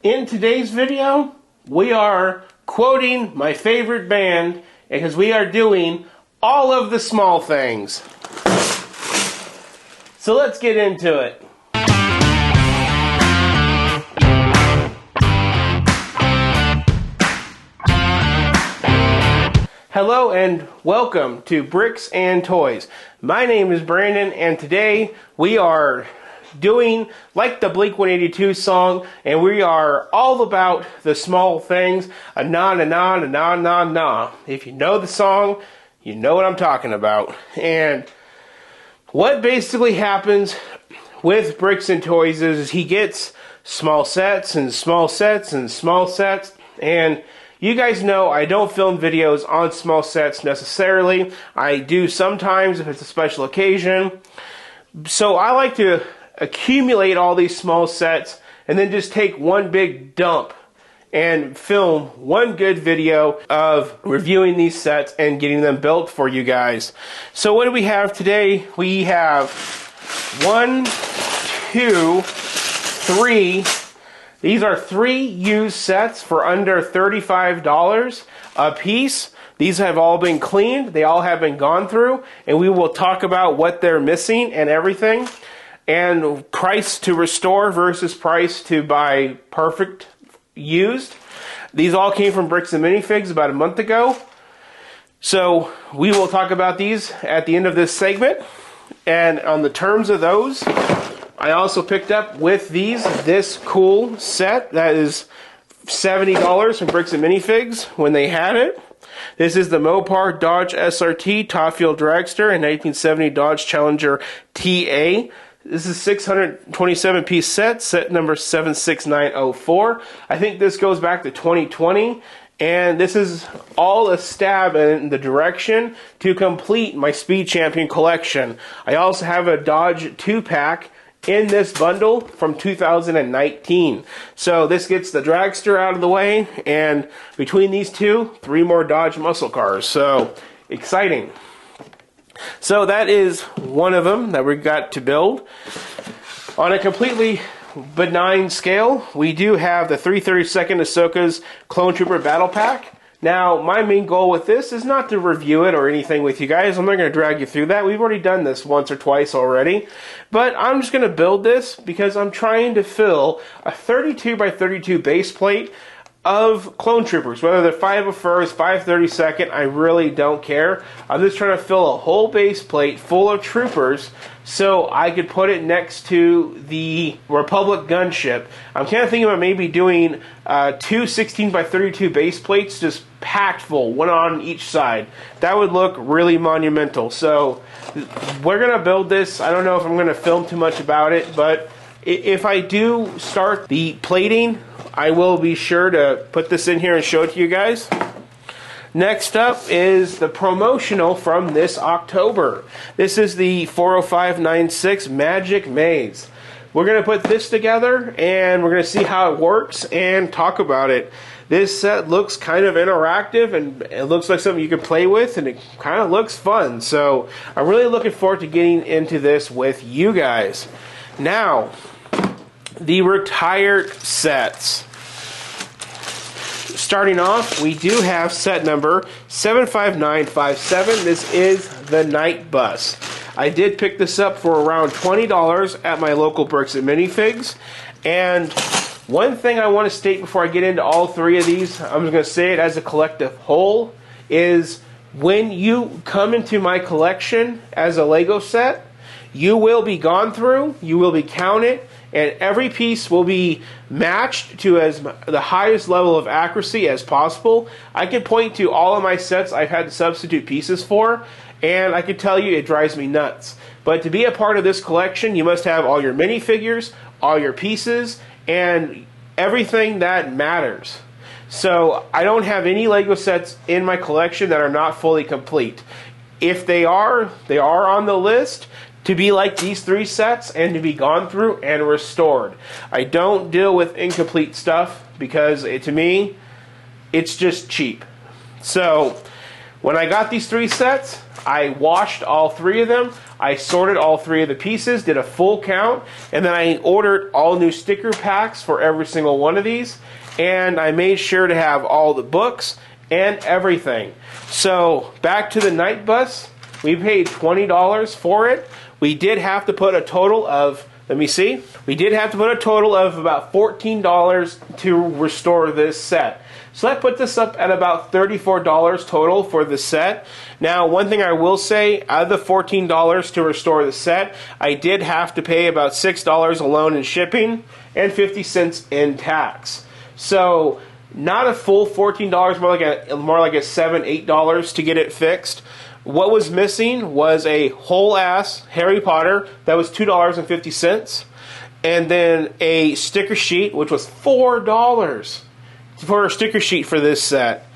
In today's video, we are quoting my favorite band because we are doing all of the small things. So let's get into it. Hello and welcome to Bricks and Toys. My name is Brandon and today we are doing like the Blink-182 song, and we are all about the small things. A na na na na na na na. If you know the song, you know what I'm talking about. And what basically happens with Bricks and Toys is he gets small sets and small sets and small sets, and you guys know I don't film videos on small sets necessarily. I do sometimes if it's a special occasion. So I like to accumulate all these small sets and then just take one big dump and film one good video of reviewing these sets and getting them built for you guys. So what do we have today? We have 1, 2, 3. These are 3 used sets for under $35 a piece. These have all been cleaned. They all have been gone through, and we will talk about what they're missing and everything. And price to restore versus price to buy perfect used. These all came from Bricks and Minifigs about a month ago. So we will talk about these at the end of this segment. And on the terms of those, I also picked up with this cool set that is $70 from Bricks and Minifigs when they had it. This is the Mopar Dodge SRT Top Fuel Dragster and 1970 Dodge Challenger TA. This is 627 piece set number 76904. I think this goes back to 2020, and this is all a stab in the direction to complete my Speed Champion collection. I also have a Dodge 2-pack in this bundle from 2019. So this gets the dragster out of the way, and between these two, 3 more Dodge muscle cars. So exciting. So that is one of them that we got to build. On a completely benign scale, we do have the 332nd Ahsoka's Clone Trooper Battle Pack. Now, my main goal with this is not to review it or anything with you guys. I'm not going to drag you through that. We've already done this once or twice already. But I'm just going to build this because I'm trying to fill a 32 by 32 base plate of Clone Troopers. Whether they're 501st, 532nd, I really don't care. I'm just trying to fill a whole base plate full of Troopers so I could put it next to the Republic gunship. I'm kind of thinking about maybe doing 2 16 by 32 base plates just packed full, one on each side. That would look really monumental. So we're going to build this. I don't know if I'm going to film too much about it, but if I do start the plating, I will be sure to put this in here and show it to you guys. Next up is the promotional from this October. This is the 40596 Magic Maze. We're going to put this together and we're going to see how it works and talk about it. This set looks kind of interactive and it looks like something you can play with, and it kind of looks fun. So I'm really looking forward to getting into this with you guys. Now, the retired sets. Starting off, we do have set number 75957. This is the Night Bus. I did pick this up for around $20 at my local Bricks and Minifigs. And one thing I want to state before I get into all 3 of these, I'm just going to say it as a collective whole, is when you come into my collection as a Lego set, you will be gone through, you will be counted, and every piece will be matched to the highest level of accuracy as possible. I can point to all of my sets I've had to substitute pieces for, and I can tell you it drives me nuts. But to be a part of this collection, you must have all your minifigures, all your pieces, and everything that matters. So I don't have any Lego sets in my collection that are not fully complete. If they are on the list to be like these 3 sets and to be gone through and restored. I don't deal with incomplete stuff because to me, it's just cheap. So when I got these 3 sets, I washed all 3 of them. I sorted all 3 of the pieces, did a full count, and then I ordered all new sticker packs for every single one of these, and I made sure to have all the books and everything. So back to the night bus, we paid $20 for it. We did have to put a total of, let me see, we did have to put a total of about $14 to restore this set. So that put this up at about $34 total for the set. Now, one thing I will say, out of the $14 to restore the set, I did have to pay about $6 alone in shipping and 50 cents in tax. So not a full $14, more like a $7, $8 to get it fixed. What was missing was a whole ass Harry Potter that was $2.50, and then a sticker sheet which was $4 for a sticker sheet for this set.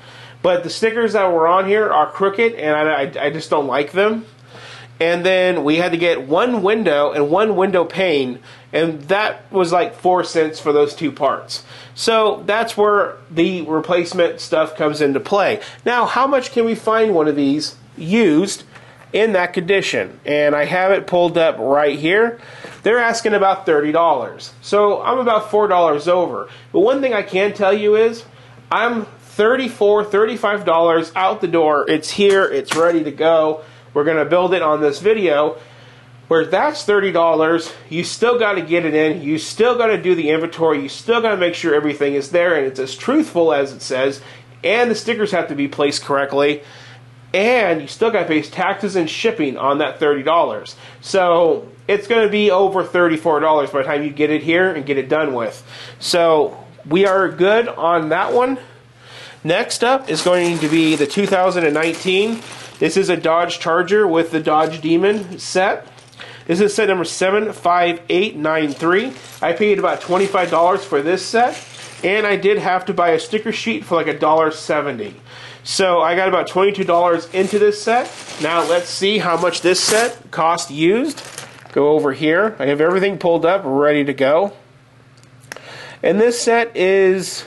But the stickers that were on here are crooked, and I just don't like them. And then we had to get one window and one window pane, and that was like 4 cents for those 2 parts. So that's where the replacement stuff comes into play. Now, how much can we find one of these used in that condition? And I have it pulled up right here. They're asking about $30. So I'm about $4 over. But one thing I can tell you is I'm $34, $35 out the door. It's here. It's ready to go. We're going to build it on this video. Where that's $30, you still got to get it in. You still got to do the inventory. You still got to make sure everything is there and it's as truthful as it says. And the stickers have to be placed correctly. And you still got to pay taxes and shipping on that $30. So it's going to be over $34 by the time you get it here and get it done with. So we are good on that one. Next up is going to be the 2019. This is a Dodge Charger with the Dodge Demon set. This is set number 75893. I paid about $25 for this set. And I did have to buy a sticker sheet for like $1.70. So I got about $22 into this set. Now let's see how much this set cost used. Go over here. I have everything pulled up, ready to go. And this set is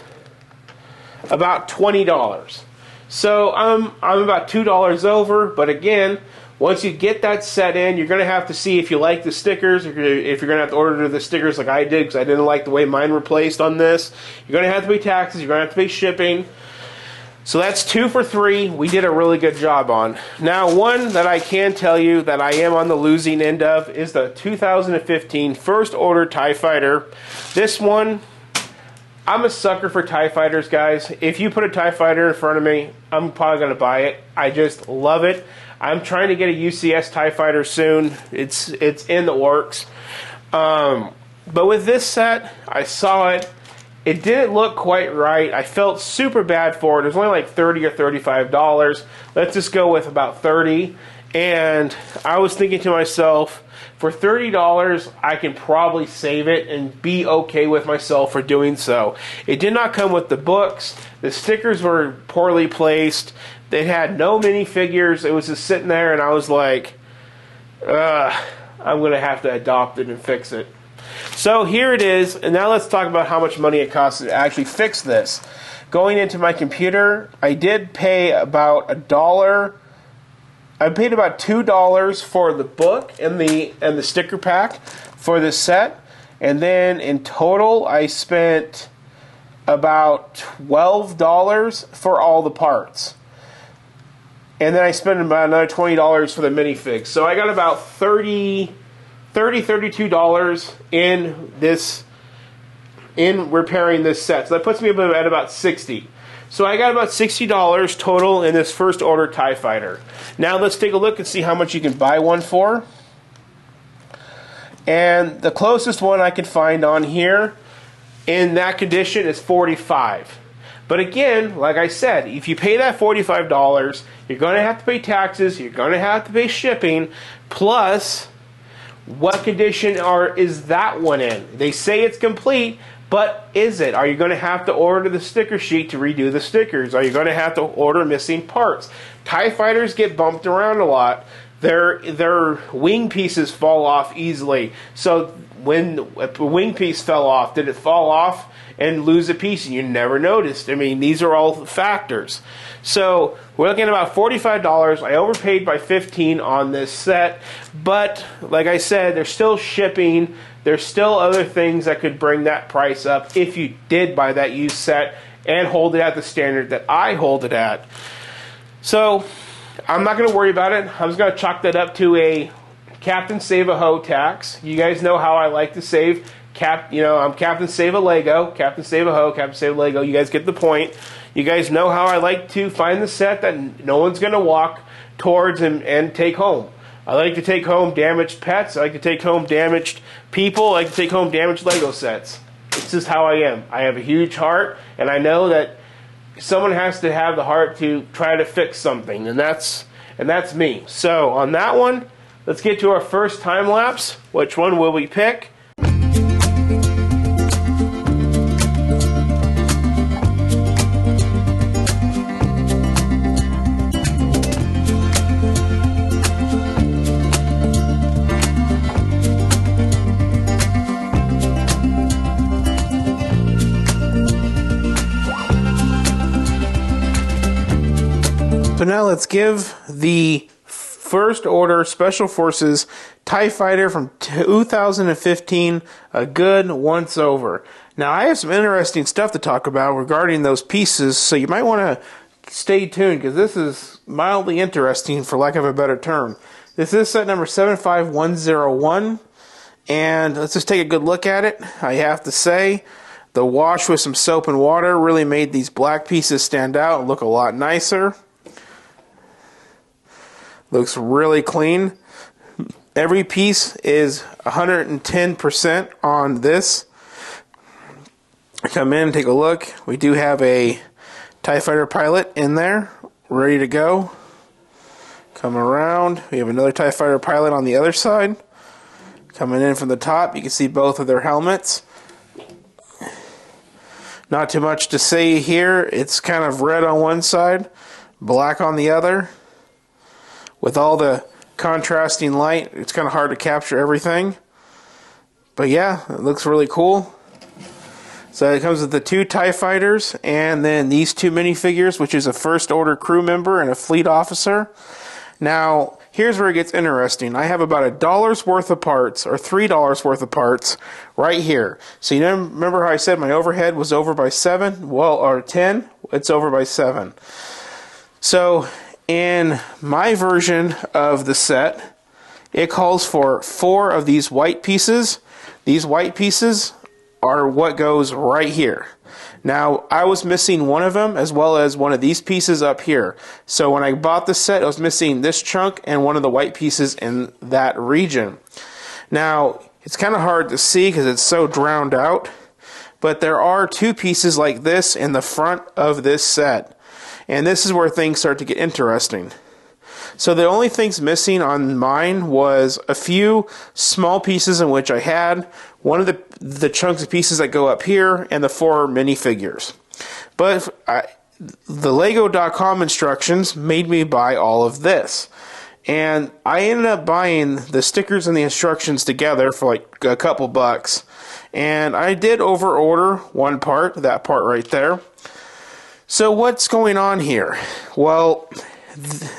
about $20. So I'm about $2 over, but again, once you get that set in, you're going to have to see if you like the stickers, if you're going to have to order the stickers like I did, because I didn't like the way mine were placed on this. You're going to have to pay taxes, you're going to have to pay shipping. So that's 2 for 3. We did a really good job on. Now, one that I can tell you that I am on the losing end of is the 2015 First Order TIE Fighter. This one, I'm a sucker for TIE Fighters, guys. If you put a TIE Fighter in front of me, I'm probably going to buy it. I just love it. I'm trying to get a UCS TIE Fighter soon. It's in the works. But with this set, I saw it. It didn't look quite right. I felt super bad for it. It was only like $30 or $35. Let's just go with about $30. And I was thinking to myself, for $30, I can probably save it and be okay with myself for doing so. It did not come with the books. The stickers were poorly placed. They had no minifigures. It was just sitting there, and I was like, I'm going to have to adopt it and fix it. So here it is, and now let's talk about how much money it costs to actually fix this. Going into my computer, I did pay about $1. I paid about $2 for the book and the sticker pack for this set, and then in total I spent about $12 for all the parts. And then I spent about another $20 for the minifigs. So I got about $32 in repairing this set. So that puts me at about $60. So I got about $60 total in this First Order TIE Fighter. Now let's take a look and see how much you can buy one for. And the closest one I could find on here in that condition is $45. But again, like I said, if you pay that $45, you're going to have to pay taxes, you're going to have to pay shipping, plus what condition is that one in? They say it's complete, but is it? Are you going to have to order the sticker sheet to redo the stickers? Are you going to have to order missing parts? TIE Fighters get bumped around a lot. their wing pieces fall off easily. So when a wing piece fell off, did it fall off and lose a piece and you never noticed? I mean, these are all factors. So we're looking at about $45. I overpaid by $15 on this set, but like I said, there's still shipping. There's still other things that could bring that price up if you did buy that used set and hold it at the standard that I hold it at. So I'm not going to worry about it. I'm just going to chalk that up to a Captain Save a Ho tax. You guys know how I like to save. I'm Captain Save a Lego, Captain Save a Ho, Captain Save a Lego. You guys get the point. You guys know how I like to find the set that no one's going to walk towards and take home. I like to take home damaged pets. I like to take home damaged people. I like to take home damaged Lego sets. It's just how I am. I have a huge heart, and I know that someone has to have the heart to try to fix something, and that's me. So on that one, let's get to our first time lapse. Which one will we pick? So now let's give the First Order Special Forces TIE Fighter from 2015 a good once over. Now I have some interesting stuff to talk about regarding those pieces, so you might want to stay tuned because this is mildly interesting, for lack of a better term. This is set number 75101, and let's just take a good look at it. I have to say, the wash with some soap and water really made these black pieces stand out and look a lot nicer. Looks really clean. Every piece is 110% on this. Come in and take a look. We do have a TIE Fighter pilot in there, ready to go. Come around. We have another TIE Fighter pilot on the other side. Coming in from the top, you can see both of their helmets. Not too much to say here. It's kind of red on one side, black on the other. With all the contrasting light, it's kind of hard to capture everything. But yeah, it looks really cool. So it comes with the two TIE Fighters and then these two minifigures, which is a First Order crew member and a fleet officer. Now, here's where it gets interesting. I have about $1 worth of parts, or $3 worth of parts, right here. So you remember how I said my overhead was over by 7? Well, or 10? It's over by 7. So in my version of the set, it calls for 4 of these white pieces. These white pieces are what goes right here. Now, I was missing one of them as well as one of these pieces up here. So when I bought the set, I was missing this chunk and one of the white pieces in that region. Now, it's kind of hard to see because it's so drowned out, but there are 2 pieces like this in the front of this set. And this is where things start to get interesting. So the only things missing on mine was a few small pieces in which I had one of the chunks of pieces that go up here and the 4 minifigures. But the Lego.com instructions made me buy all of this. And I ended up buying the stickers and the instructions together for like a couple bucks. And I did over order one part, that part right there. So what's going on here? Well,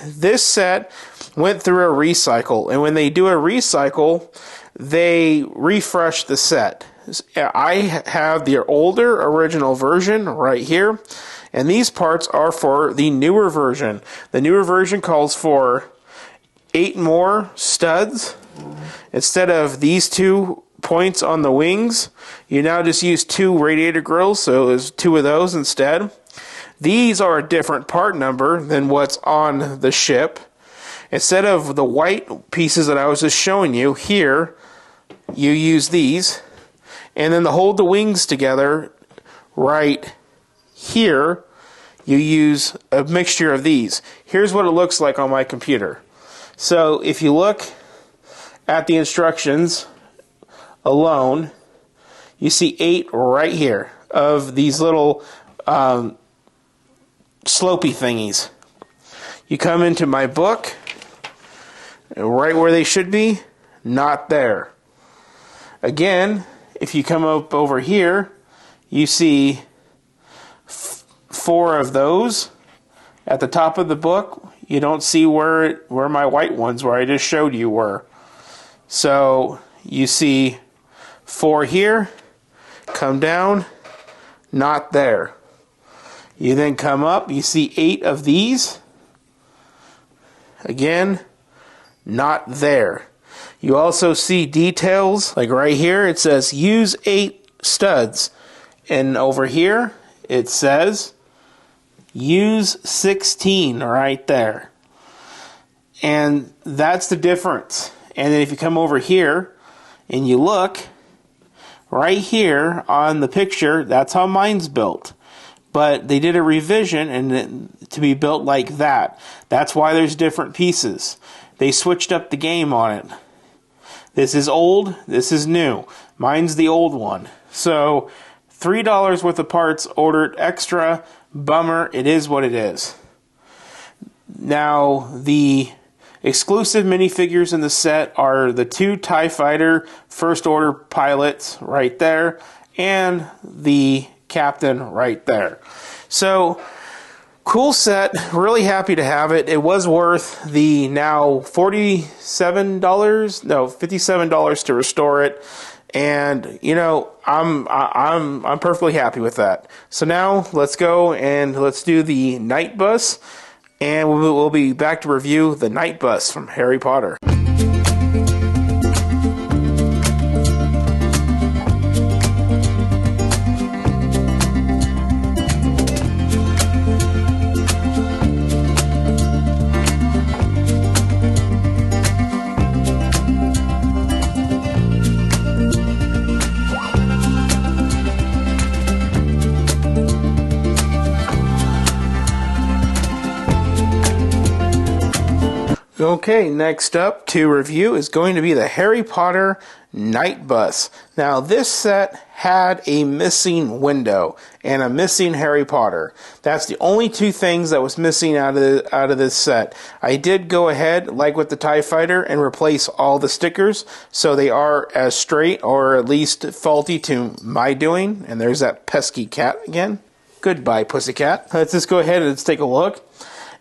this set went through a recycle, and when they do a recycle, they refresh the set. I have the older original version right here, and these parts are for the newer version. The newer version calls for 8 more studs. Instead of these 2 points on the wings, you now just use 2 radiator grills, so there's 2 of those instead. These are a different part number than what's on the ship. Instead of the white pieces that I was just showing you, here you use these. And then to hold the wings together right here, you use a mixture of these. Here's what it looks like on my computer. So if you look at the instructions alone, you see 8 right here of these little slopey thingies. You come into my book. right where they should be, not there. Again, if you come up over here, you see 4 of those at the top of the book. You don't see where my white ones, where I just showed you, were. So you see 4 here, come down, not there. You then come up, you see 8 of these. Again, not there. You also see details, like right here it says use 8 studs. And over here it says use 16 right there. And that's the difference. And then if you come over here and you look, right here on the picture, that's how mine's built. But they did a revision and to be built like that. That's why there's different pieces. They switched up the game on it. This is old, this is new. Mine's the old one. So $3 worth of parts ordered extra. Bummer, it is what it is. Now, the exclusive minifigures in the set are the 2 TIE Fighter First Order pilots right there, and the captain right there. So, cool set. Really happy to have it. It was worth the now $57 to restore it. And you know, I'm perfectly happy with that. So now let's go and let's do the night bus, and we'll be back to review the night bus from Harry Potter. Okay, next up to review is going to be the Harry Potter Night Bus. Now, this set had a missing window and a missing Harry Potter. That's the only 2 things that was missing out of this set. I did go ahead, like with the TIE Fighter, and replace all the stickers so they are as straight, or at least faulty to my doing. And there's that pesky cat again. Goodbye, pussycat. Let's just go ahead and let's take a look.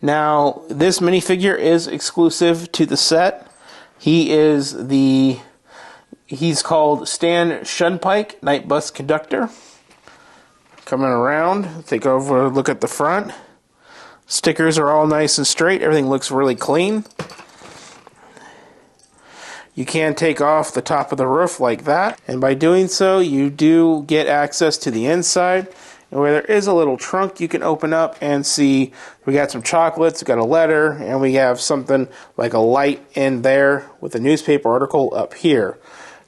Now, this minifigure is exclusive to the set. He's called Stan Shunpike, Night Bus Conductor. Coming around, take over a look at the front. Stickers are all nice and straight. Everything looks really clean. You can take off the top of the roof like that. And by doing so, you do get access to the inside. And where there is a little trunk you can open up and see we got some chocolates, we got a letter, and we have something like a light in there with a newspaper article up here.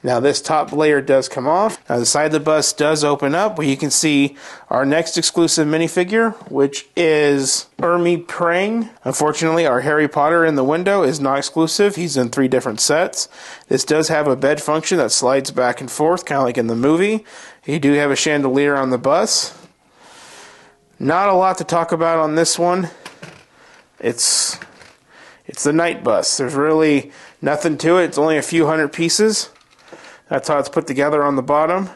Now this top layer does come off. Now the side of the bus does open up where you can see our next exclusive minifigure, which is Ermi Prang. Unfortunately, our Harry Potter in the window is not exclusive. He's in 3 different sets. This does have a bed function that slides back and forth, kind of like in the movie. You do have a chandelier on the bus. Not a lot to talk about on this one. It's the night bus. There's really nothing to it. It's only a few hundred pieces. That's how it's put together on the bottom.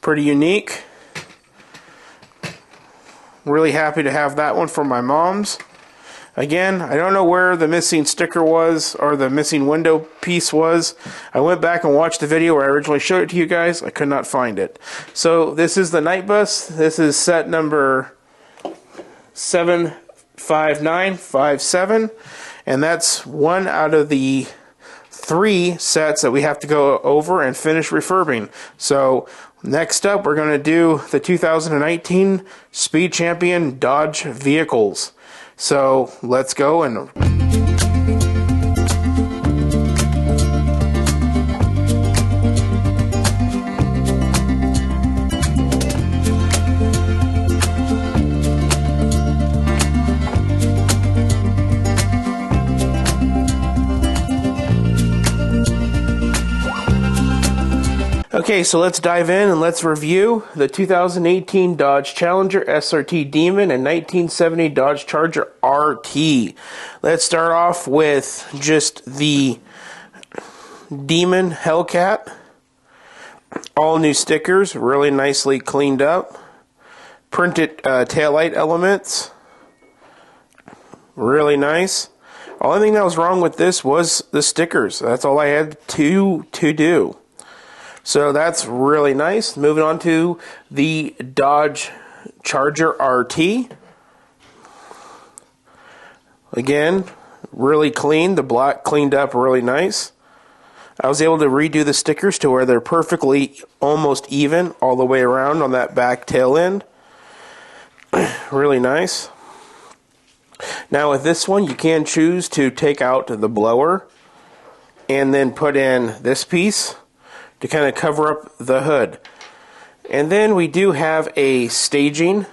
Pretty unique. Really happy to have that one for my mom's. Again, I don't know where the missing sticker was, or the missing window piece was. I went back and watched the video where I originally showed it to you guys. I could not find it. So this is the night bus. This is set number 75957, and that's one out of the 3 sets that we have to go over and finish refurbing. So next up, we're going to do the 2019 Speed Champion Dodge vehicles. So let's go and Okay, so let's dive in and let's review the 2018 Dodge Challenger SRT Demon and 1970 Dodge Charger RT. Let's start off with just the Demon Hellcat. All new stickers, really nicely cleaned up. Printed taillight elements, really nice. Only thing that was wrong with this was the stickers. That's all I had to do. So that's really nice. Moving on to the Dodge Charger RT. Again, really clean. The black cleaned up really nice. I was able to redo the stickers to where they're perfectly almost even all the way around on that back tail end. Really nice. Now with this one, you can choose to take out the blower and then put in this piece to kind of cover up the hood. And then we do have a staging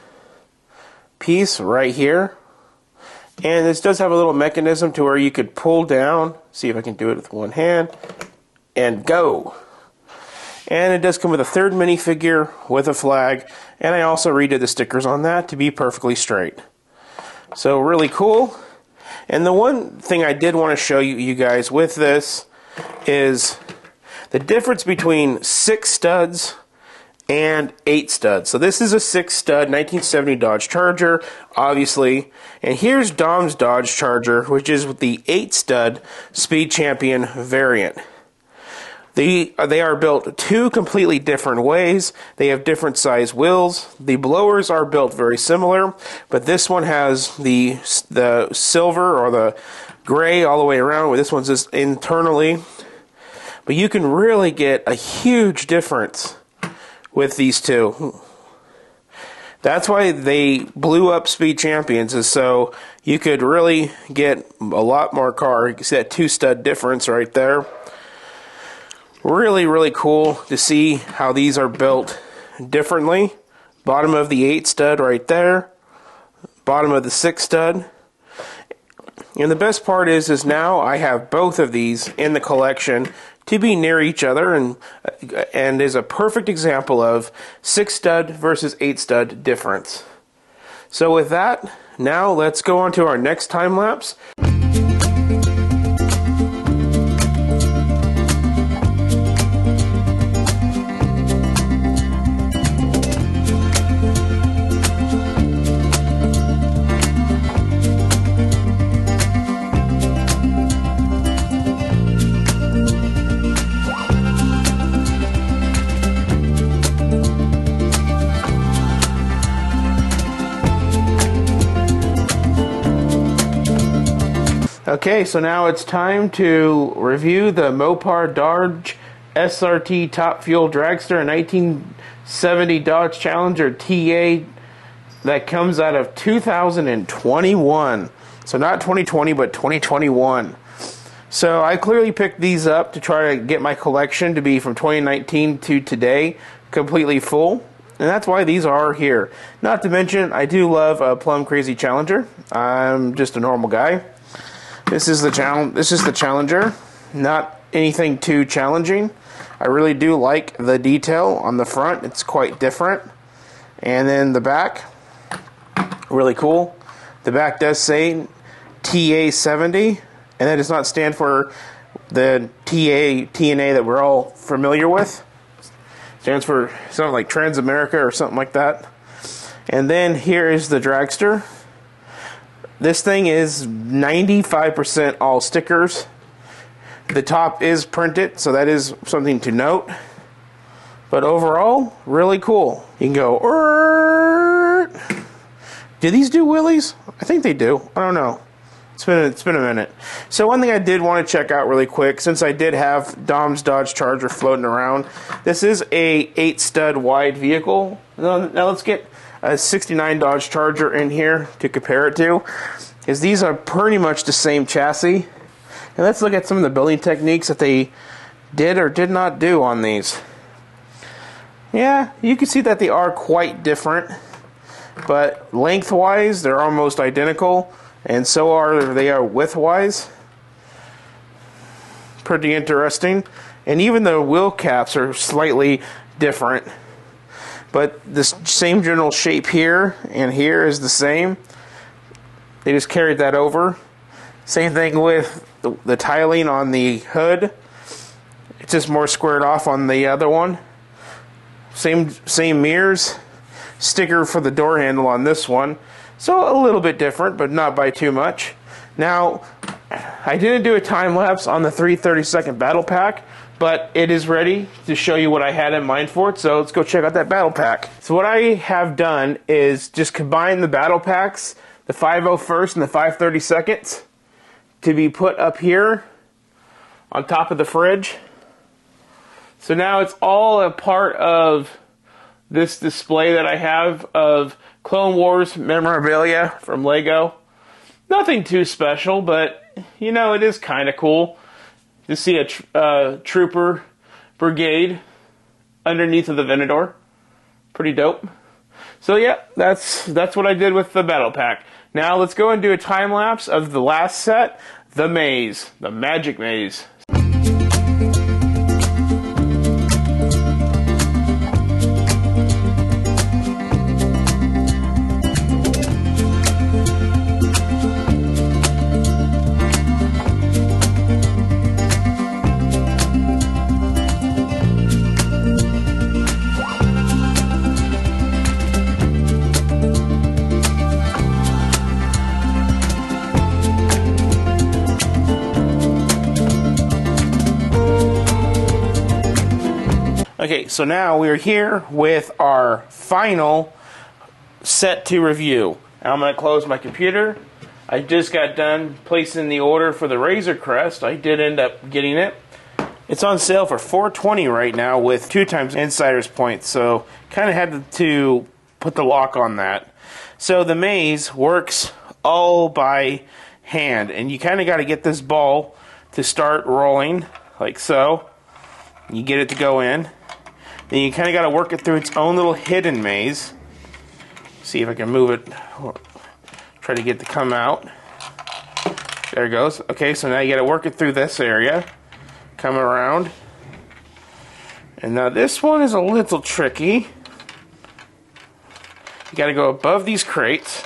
piece right here. And this does have a little mechanism to where you could pull down, see if I can do it with one hand, and go. And it does come with a third minifigure with a flag, and I also redid the stickers on that to be perfectly straight. So really cool. And the one thing I did want to show you guys with this is the difference between 6 studs and 8 studs. So this is a 6 stud 1970 Dodge Charger, obviously. And here's Dom's Dodge Charger, which is with the 8 stud Speed Champion variant. They are built 2 completely different ways. They have different size wheels. The blowers are built very similar, but this one has the silver or the gray all the way around, where this one's just internally. But you can really get a huge difference with these two. That's why they blew up Speed Champions, is so you could really get a lot more car. You can see that 2 stud difference right there. Really, really cool to see how these are built differently. Bottom of the 8 stud right there. Bottom of the 6 stud. And the best part is now I have both of these in the collection to be near each other, and is a perfect example of 6 stud versus 8 stud difference. So with that, now let's go on to our next time lapse. Okay, so now it's time to review the Mopar Dodge SRT Top Fuel Dragster, a 1970 Dodge Challenger TA that comes out of 2021. So not 2020, but 2021. So I clearly picked these up to try to get my collection to be from 2019 to today completely full. And that's why these are here. Not to mention, I do love a Plum Crazy Challenger. I'm just a normal guy. This is the Challenger, not anything too challenging. I really do like the detail on the front. It's quite different. And then the back, really cool. The back does say TA70, and that does not stand for the TNA that we're all familiar with. It stands for something like Transamerica or something like that. And then here is the dragster. This thing is 95% all stickers. The top is printed, so that is something to note. But overall, really cool. You can go, do these do wheelies? I think they do. I don't know. It's been a minute. So one thing I did want to check out really quick, since I did have Dom's Dodge Charger floating around, this is a 8 stud wide vehicle. Now let's get a 69 Dodge Charger in here to compare it to, because these are pretty much the same chassis. And let's look at some of the building techniques that they did or did not do on these. Yeah, you can see that they are quite different, but lengthwise they're almost identical, and so they are widthwise. Pretty interesting. And even the wheel caps are slightly different. But the same general shape here and here is the same. They just carried that over. Same thing with the tiling on the hood. It's just more squared off on the other one. Same mirrors. Sticker for the door handle on this one. So a little bit different, but not by too much. Now, I didn't do a time lapse on the 332nd battle pack, but it is ready to show you what I had in mind for it, so let's go check out that battle pack. So what I have done is just combine the battle packs, the 501st and the 532nd, to be put up here on top of the fridge. So now it's all a part of this display that I have of Clone Wars memorabilia from Lego. Nothing too special, but you know, it is kind of cool to see a trooper brigade underneath of the Venador. Pretty dope. So yeah, that's what I did with the battle pack. Now let's go and do a time lapse of the last set, the maze, the magic maze. Okay, so now we're here with our final set to review. Now I'm going to close my computer. I just got done placing the order for the Razor Crest. I did end up getting it. It's on sale for $420 right now with 2 times insider's points, so kind of had to put the lock on that. So the maze works all by hand, and you kind of got to get this ball to start rolling, like so. You get it to go in. Then you kind of got to work it through its own little hidden maze. See if I can move it. Try to get it to come out. There it goes. Okay, so now you got to work it through this area. Come around. And now this one is a little tricky. You got to go above these crates.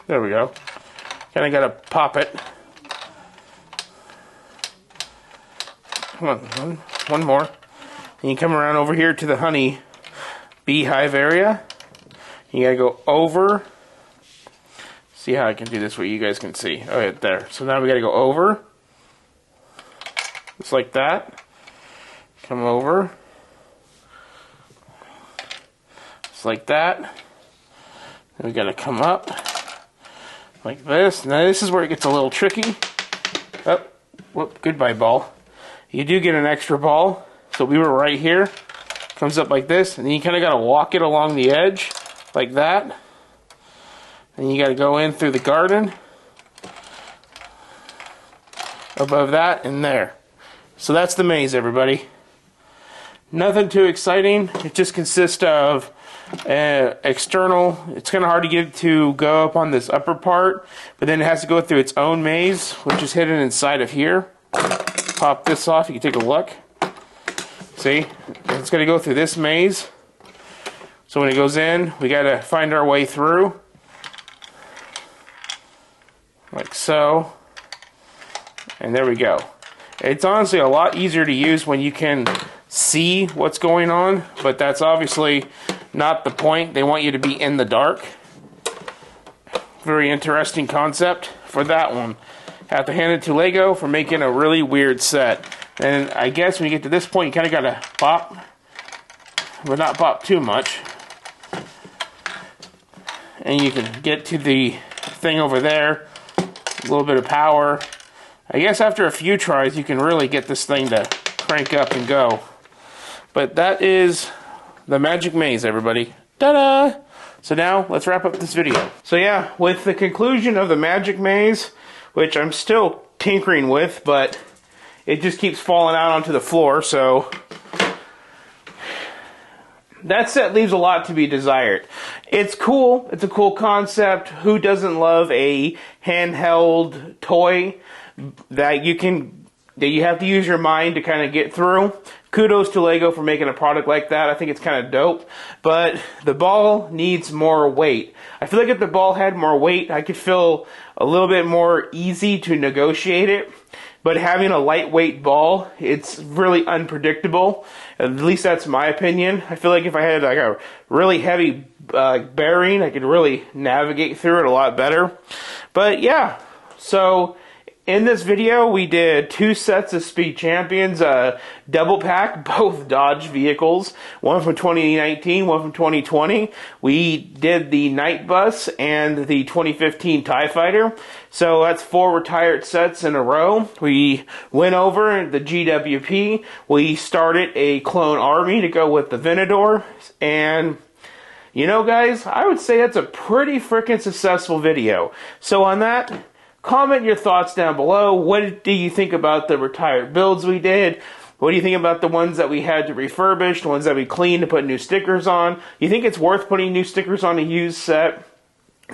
There we go. Kind of got to pop it. Come on, one more. And you come around over here to the honey beehive area. You gotta go over. See how I can do this where you guys can see. Oh, yeah, there. So now we gotta go over. Just like that. Come over. Just like that. Then we gotta come up. Like this. Now this is where it gets a little tricky. Oh, whoop, goodbye ball. You do get an extra ball, so we were right here. Comes up like this, and then you kind of got to walk it along the edge, like that. And you got to go in through the garden, above that, and there. So that's the maze, everybody. Nothing too exciting. It just consists of external. It's kind of hard to get it to go up on this upper part, but then it has to go through its own maze, which is hidden inside of here. Pop this off, you can take a look. See? It's going to go through this maze. So when it goes in, we got to find our way through. Like so. And there we go. It's honestly a lot easier to use when you can see what's going on, but that's obviously not the point. They want you to be in the dark. Very interesting concept for that one. Have to hand it to Lego for making a really weird set. And I guess when you get to this point, you kind of got to pop, but not pop too much. And you can get to the thing over there, a little bit of power. I guess after a few tries, you can really get this thing to crank up and go. But that is the Magic Maze, everybody. Ta-da! So now, let's wrap up this video. So yeah, with the conclusion of the Magic Maze, which I'm still tinkering with, but it just keeps falling out onto the floor, so that set leaves a lot to be desired. It's cool. It's a cool concept. Who doesn't love a handheld toy that you have to use your mind to kind of get through? Kudos to Lego for making a product like that. I think it's kind of dope. But the ball needs more weight. I feel like if the ball had more weight, I could feel a little bit more easy to negotiate it. But having a lightweight ball, it's really unpredictable. At least that's my opinion. I feel like if I had like a really heavy bearing, I could really navigate through it a lot better. But yeah, so in this video, we did 2 sets of Speed Champions, double pack, both Dodge vehicles, one from 2019, one from 2020. We did the Night Bus and the 2015 TIE Fighter. So that's 4 retired sets in a row. We went over the GWP. We started a clone army to go with the Venador. And you know, guys, I would say that's a pretty freaking successful video. So on that, comment your thoughts down below. What do you think about the retired builds we did? What do you think about the ones that we had to refurbish, the ones that we cleaned to put new stickers on? You think it's worth putting new stickers on a used set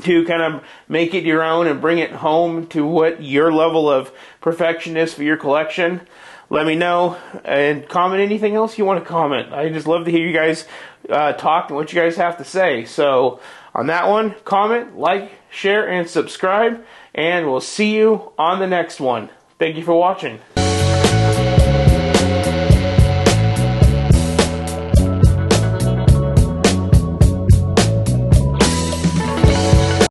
to kind of make it your own and bring it home to what your level of perfection is for your collection? Let me know, and comment anything else you want to comment. I just love to hear you guys talk and what you guys have to say. So on that one, comment, like, share, and subscribe, and we'll see you on the next one. Thank you for watching.